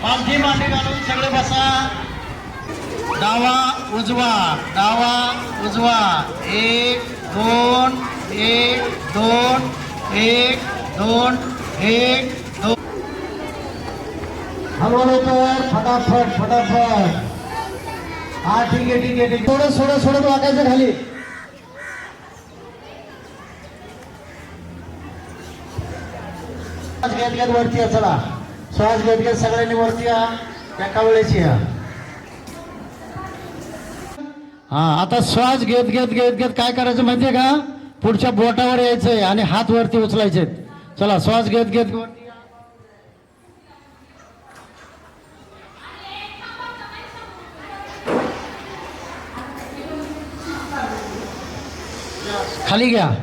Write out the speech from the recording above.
पालथी मांडी घालून सगळे बसा. डावा उजवा डावा उजवा. 1 2 1 2 1 2 1 2. हलवलं फटाफट फटाफट. हा ठीक आहे ठीक आहे ठीक. थोडं सोडत सोडत वाकायचं खाली. श्वास घेत घेत वरती या. चला श्वास घेत घेत सगळ्यांनी वरती या. एका वेळेस या. हा आता श्वास घेत घेत घेत घेत काय करायचं माहितीये का, पुढच्या बोटावर यायचंय आणि हात वरती उचलायचे. चला श्वास घेत घेत वरती या. खाली घ्या.